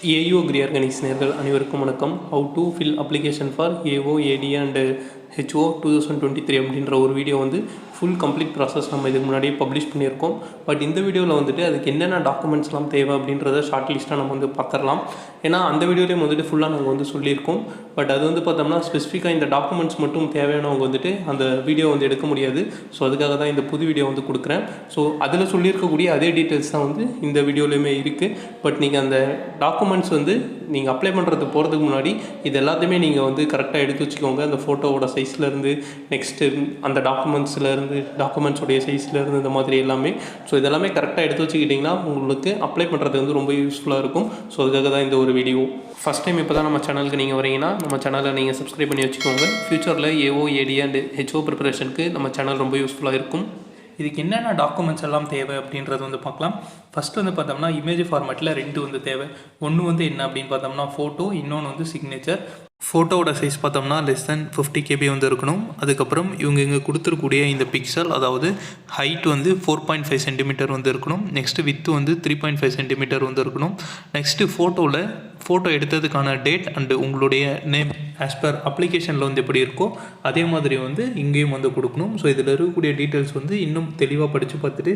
AO Agri-Organics நேயர்கள் அனைவருக்கும் வணக்கம். How to fill application for AO, AD and HO 2023 அப்படின்ற ஒரு வீடியோ வந்து ஃபுல் கம்ப்ளீட் ப்ராசஸ் நம்ம இதுக்கு முன்னாடியே பப்ளிஷ் பண்ணியிருக்கோம். பட் இந்த வீடியோவில் வந்துட்டு அதுக்கு என்னென்ன டாக்குமெண்ட்ஸ்லாம் தேவை அப்படின்றத ஷார்ட் லிஸ்ட்டாக நம்ம வந்து பார்த்துடலாம். ஏன்னா அந்த வீடியோலேயும் வந்துட்டு ஃபுல்லாக நாங்கள் வந்து சொல்லியிருக்கோம். பட் அது வந்து பார்த்தோம்னா ஸ்பெசிஃபிக்காக இந்த டாக்குமெண்ட்ஸ் மட்டும் தேவையானவங்க வந்துட்டு அந்த வீடியோ வந்து எடுக்க முடியாது. ஸோ அதுக்காக தான் இந்த புது வீடியோ வந்து கொடுக்குறேன். ஸோ அதில் சொல்லியிருக்கக்கூடிய அதே டீட்டெயில்ஸ் தான் வந்து இந்த வீடியோலையுமே இருக்குது. பட் நீங்கள் அந்த டாக்குமெண்ட்ஸ் வந்து நீங்கள் அப்ளை பண்ணுறதுக்கு போகிறதுக்கு முன்னாடி இது எல்லாத்தையுமே நீங்கள் வந்து கரெக்டாக எடுத்து வச்சுக்கோங்க. அந்த ஃபோட்டோவோட சைஸ்லேருந்து நெக்ஸ்ட்டு அந்த டாக்குமெண்ட்ஸோடைய சைஸ்லேருந்து இந்த மாதிரி எல்லாமே. ஸோ இதெல்லாமே கரெக்டாக எடுத்து வச்சுக்கிட்டிங்கன்னா உங்களுக்கு அப்ளை பண்ணுறது வந்து ரொம்ப யூஸ்ஃபுல்லாக இருக்கும். ஸோ அதுக்காக தான் இந்த ஒரு வீடியோ. ஃபஸ்ட் டைம் இப்போ தான் நம்ம சேனலுக்கு நீங்கள் வரீங்கன்னா நம்ம சேனலை நீங்கள் சப்ஸ்கிரைப் பண்ணி வச்சுக்கோங்க. ஃப்யூச்சரில் AO, AD அண்ட் HO ப்ரிப்பரேஷனுக்கு நம்ம சேனல் ரொம்ப யூஸ்ஃபுல்லாக இருக்கும். இதுக்கு என்னென்ன டாக்குமெண்ட்ஸ் எல்லாம் தேவை அப்படின்றது வந்து பார்க்கலாம். ஃபஸ்ட்டு வந்து பார்த்தோம்னா இமேஜ் ஃபார்மேட்டில் 2 வந்து தேவை. ஒன்று வந்து என்ன அப்படின்னு பார்த்தோம்னா ஃபோட்டோ, இன்னொன்று வந்து சிக்னேச்சர். ஃபோட்டோவோட சைஸ் பார்த்தோம்னா <50 KB வந்து இருக்கணும். அதுக்கப்புறம் இங்கே கொடுத்துருக்கூடிய இந்த பிக்சல், அதாவது ஹைட் வந்து 4.5 சென்டிமீட்டர் வந்து இருக்கணும். நெக்ஸ்ட்டு வித்து வந்து 3.5 சென்டிமீட்டர் வந்து இருக்கணும். நெக்ஸ்ட்டு ஃபோட்டோ எடுத்ததுக்கான டேட் அண்டு உங்களுடைய நேம் ஆஸ் பர் அப்ளிகேஷனில் வந்து எப்படி இருக்கோ அதே மாதிரி வந்து இங்கேயும் வந்து கொடுக்கணும். ஸோ இதில் இருக்கக்கூடிய டீட்டெயில்ஸ் வந்து இன்னும் தெளிவாக படித்து பார்த்துட்டு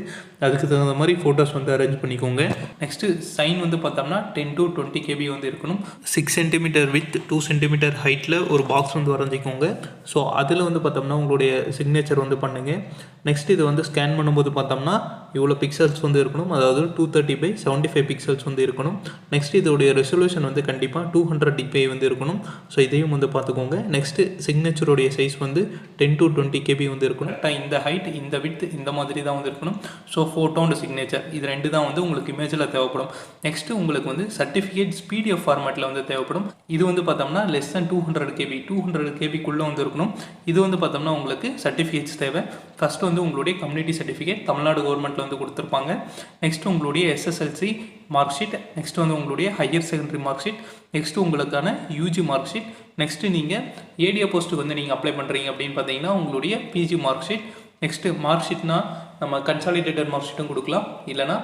அதுக்கு தகுந்த மாதிரி ஃபோட்டோஸ் வந்து அரேஞ்ச் பண்ணிக்கோங்க. நெக்ஸ்ட்டு சைன் வந்து பார்த்தோம்னா 10 to 20 KB வந்து இருக்கணும். 6 சென்டிமீட்டர் வித் 2 சென்டிமீட்டர் ஹைட்டில் ஒரு பாக்ஸ் வந்து வரைஞ்சிக்கோங்க. ஸோ அதில் வந்து பார்த்தோம்னா உங்களுடைய சிக்னேச்சர் வந்து பண்ணுங்கள். நெக்ஸ்ட் இது வந்து ஸ்கேன் பண்ணும்போது பார்த்தோம்னா இவ்வளோ பிக்சல்ஸ் வந்து இருக்கணும். அதாவது 230x75 பிக்சல்ஸ் வந்து இருக்கணும். நெக்ஸ்ட் இதோடைய ரெசல்யூஷன் வந்து கண்டிப்பாக 200 dpi வந்து இருக்கணும். ஸோ இதையும் வந்து பார்த்துக்கோங்க. நெக்ஸ்ட்டு சிக்னேச்சருடைய சைஸ் வந்து 10 to 20 KB வந்து இருக்கணும். இந்த ஹைட், இந்த வித், இந்த மாதிரி தான் வந்து இருக்கணும். ஸோ ஃபோட்டோ அண்ட் சிக்னேச்சர் இது 2 தான் வந்து உங்களுக்கு இமேஜில் தேவைப்படும். நெக்ஸ்ட்டு உங்களுக்கு வந்து சர்டிஃபிகேட்ஸ் PDF ஃபார்மேட்டில் வந்து தேவைப்படும். இது வந்து பார்த்தோம்னா லெஸ் தேன் 200 KB 200 KBக்குள்ளே வந்து இருக்கணும். இது வந்து பார்த்தோம்னா உங்களுக்கு சர்டிஃபிகேட்ஸ் தேவை. ஃபஸ்ட்டு வந்து உங்களுடைய கம்யூனிட்டி சர்டிஃபிகேட் தமிழ்நாடு கவர்மெண்ட்டில் வந்து கொடுத்துருப்பாங்க. நெக்ஸ்ட்டு உங்களுடைய SSLC மார்க் ஷீட். நெக்ஸ்ட்டு வந்து உங்களுடைய higher secondary mark sheet. Next உங்களுக்கான UG மார்க் ஷீட். நெக்ஸ்ட்டு நீங்கள் ஏடியா போஸ்ட்டுக்கு வந்து நீங்கள் அப்ளை பண்ணுறீங்க அப்படின்னு பார்த்தீங்கன்னா உங்களுடைய PG mark sheet. Next mark ஷீட்னா நம்ம கன்சாலிடேட்டட் மார்க் ஷீட்டும் கொடுக்கலாம், இல்லைனா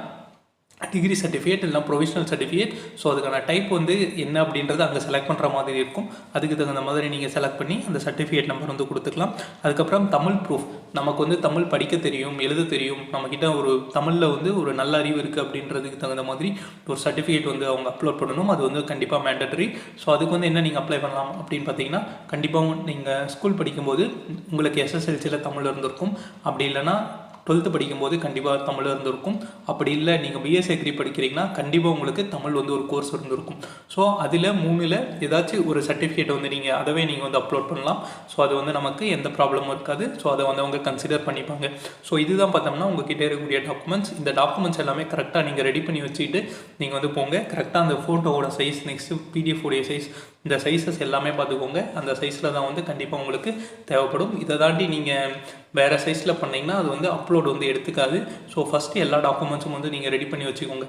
டிகிரி சர்டிஃபிகேட் இல்லைனா ப்ரொவிஷனல் சர்டிஃபிகேட். ஸோ அதுக்கான டைப் வந்து என்ன அப்படின்றத அங்கே செலக்ட் பண்ணுற மாதிரி இருக்கும். அதுக்கு தகுந்த மாதிரி நீங்கள் செலக்ட் பண்ணி அந்த சர்டிஃபிகேட் நம்பர் வந்து கொடுத்துக்கலாம். அதுக்கப்புறம் தமிழ் ப்ரூஃப், நமக்கு வந்து தமிழ் படிக்க தெரியும், எழுத தெரியும், நம்மக்கிட்ட ஒரு தமிழில் வந்து ஒரு நல்ல அறிவு இருக்குது அப்படின்றதுக்கு தகுந்த மாதிரி ஒரு சர்டிஃபிகேட் வந்து அவங்க அப்லோட் பண்ணணும். அது வந்து கண்டிப்பாக மேண்டட்டரி. ஸோ அதுக்கு வந்து என்ன நீங்கள் அப்ளை பண்ணலாம் அப்படின்னு பார்த்தீங்கன்னா, கண்டிப்பாக நீங்கள் ஸ்கூல் படிக்கும்போது உங்களுக்கு SSLCயில் தமிழ் இருந்திருக்கும். அப்படி இல்லைனா 12th படிக்கும்போது கண்டிப்பாக தமிழ் இருந்திருக்கும். அப்படி இல்லை நீங்கள் BSc Agri படிக்கிறீங்கன்னா கண்டிப்பாக உங்களுக்கு தமிழ் வந்து ஒரு கோர்ஸ் இருந்திருக்கும். ஸோ அதில் 3ல் ஏதாச்சும் ஒரு சர்டிஃபிகேட் வந்து அதவே நீங்கள் வந்து அப்லோட் பண்ணலாம். ஸோ அது வந்து நமக்கு எந்த ப்ராப்ளமும் இருக்காது. ஸோ அதை வந்து அவங்க கன்சிடர் பண்ணிப்பாங்க. ஸோ இதுதான் பார்த்தோம்னா உங்ககிட்ட இருக்கக்கூடிய டாக்குமெண்ட்ஸ். இந்த டாக்குமெண்ட்ஸ் எல்லாமே கரெக்டாக நீங்கள் ரெடி பண்ணி வச்சுக்கிட்டு நீங்கள் வந்து போங்க. கரெக்டாக அந்த ஃபோட்டோவோட சைஸ், நெக்ஸ்ட்டு PDF உடைய சைஸ், இந்த சைஸஸ் எல்லாமே பார்த்துக்கோங்க. அந்த சைஸில் தான் வந்து கண்டிப்பாக உங்களுக்கு தேவைப்படும். இதை தாண்டி நீங்கள் வேறு சைஸில் பண்ணிங்கன்னா அது வந்து அப்லோட் வந்து எடுத்துக்காது. ஸோ ஃபஸ்ட்டு எல்லா டாக்குமெண்ட்ஸும் வந்து நீங்கள் ரெடி பண்ணி வச்சுக்கோங்க.